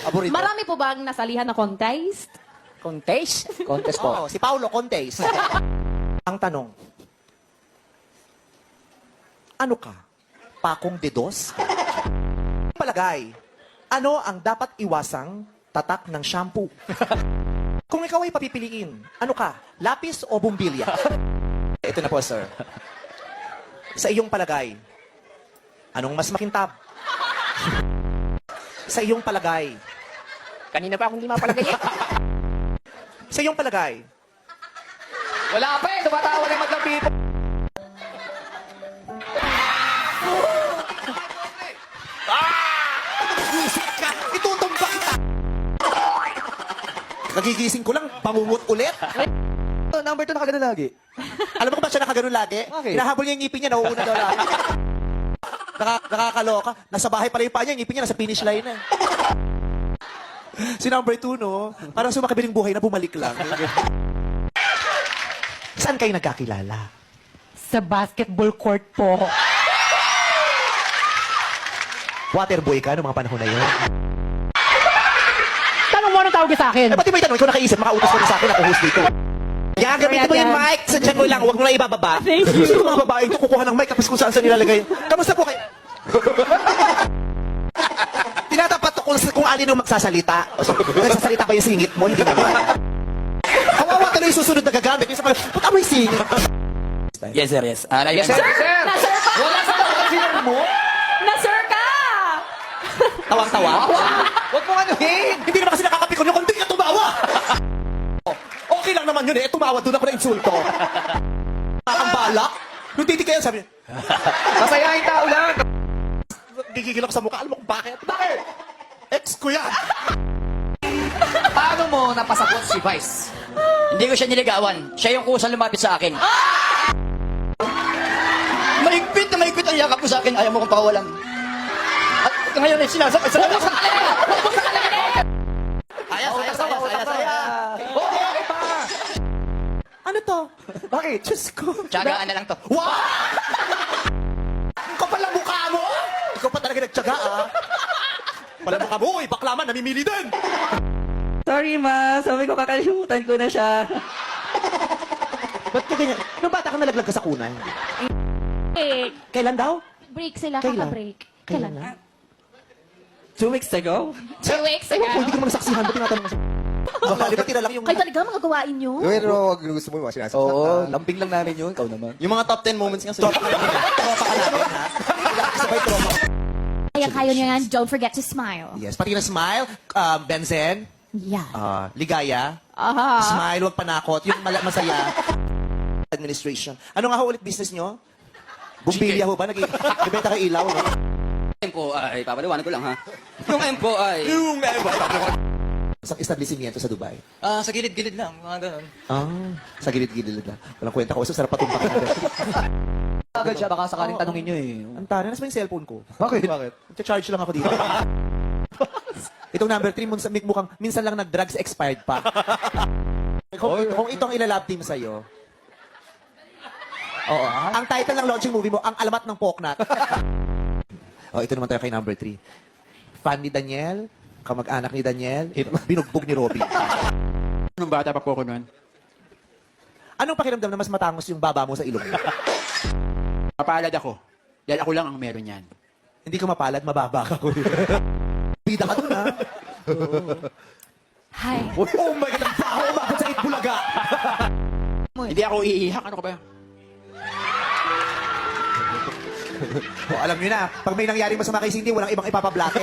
Aburrito. Marami po bang nasalihan na contest? Contest? Contest po. Oo, si Paulo Contes. Ang tanong, ano ka? Pakong dedos? Palagay, ano ang dapat iwasang tatak ng shampoo? Kung ikaw ay papipiliin, ano ka? Lapis o bumbilya? Ito na po, sir. Sa iyong palagay, anong mas makintab? Sa iyong palagay, Kanina pa akong hindi mapalagay. sa iyong palagay, Wala pa eh. Tumatawa na yung madlang people. Isip ka! Itutumba kita! Nagigising ko lang, bangungot ulit. Number 2 nakagano lagi. Alam mo kung ba siya nakaganon lagi? Bakit? Hinahabol niya yung ngipin niya, nauuna daw lagi. Nakakaloka. Nasa bahay pala yung paa niya, yung ngipin niya nasa finish line na. Si number 2, no? Parang sumakabiling buhay na bumalik lang. Saan kayo nagkakilala? Sa basketball court po. Waterboy ka noong mga panahon na yun? Tanong mo anong tawag sa akin? Eh, pati may tanong, ikaw nakaisip, makautos ka na sa akin, ako host dito. Yan, gamitin mo yung mic. Sa dyan mo lang, huwag mo na ibababa. Thank you. Gusto mga babae ito, kukuha ng mic, tapos kung saan nilalagay. Kamusta po kayo? Tinatapat ko kung alin ang magsasalita. O, so, nagsasalita ba yung singit mo? Hindi naman. Kawawa tuloy yung susunod na gagamit. Yung sa pala, puta mo yung singit. Yes, sir, yes. Yes, sir. Yes, sir. Na-sir ka! Wala sa dapat sinabi mo. Na-sir ka! Tawang-tawa. Huwag mo anuhin. Hindi naman kasi nakakapikon yung kundi ka tumawa. Okay lang naman yun eh. Tumawa, doon ako na insulto. Balak. Nung titig kayo, sabi niya, Masayahin tao lang. gigigil ako sa mukha. Alam mo kung bakit? Bakit? Ex ko yan. Paano mo napasakot si Vice? Hindi ko siya niligawan. Siya yung kusang lumapit sa akin. Mahigpit na mahigpit ang yakap mo sa akin. Ayaw mo kong pakawalan. At ngayon ay sinasakit sa akin. Saya. Okay pa. Ano to? Bakit? Diyos ko. Tiyagaan na lang to. Wow! Ang kapal ang mukha mo! Ikaw pa talaga nagtyaga, ah. Pala mukha mo, uy, baklaman, namimili din! Sorry, ma. Sabi ko kakalimutan ko na siya. Ba't ka ganyan? Nung bata ka nalaglag ka sa kunay. Break. Kailan daw? Break sila, Kailan? kaka-break. Kailan Kailan? na? 2 weeks ago? 2 weeks Ewan ko, ago. hindi ko naman saksihan. Ba't tinatanong mo sa... Baka di ba tira lang yung... Kayo talaga mga gawain nyo? Pero wag gusto mo yung mga sinasaktan. Oo, lambing lang namin yun. Ikaw naman. Yung mga top 10 moments nga sa Tropa ka natin, ha? Sabay tropa. Kaya nyo yan, don't forget to smile. Yes, pati na smile, Benzen, Yeah. ligaya, Aha. smile, wag panakot, yung masaya. Administration. Ano nga ho ulit business nyo? Bumbilya ho ba? Nagbenta kayo ilaw, no? M po ay, papaliwanag ko lang ha. Yung M po ay, Yung isang establishmento sa Dubai. sa gilid-gilid lang, mga ganun. Sa gilid-gilid na. Walang kwenta ko. So, sarap patumpak na. Agad siya, baka sakaling tanongin nyo eh. Ang tara, nasa ba yung cellphone ko? Bakit? Charge lang ako dito. Itong number 3, mukhang minsan lang nag-drugs expired pa. Kung itong ilalab team sa'yo, oo, ang title ng launching movie mo, Ang Alamat ng Poknat. Ito naman tayo kay number 3. Fan ni Daniel, kamag-anak ni Daniel, binugbog ni Robby. Nung bata pa po ako noon, Anong pakiramdam na mas matangos yung baba mo sa ilong mo? mapalad ako. Dahil ako lang ang meron yan. Hindi ka mapalad, mababa ka ko. Bida ka dun, ha? Hi. Oh my God, ang baho umabot sa Itbulaga. Hindi ako iihak. Ano ka ba? Alam nyo na, pag may nangyari masama kay Cindy, walang ibang ipapablaker.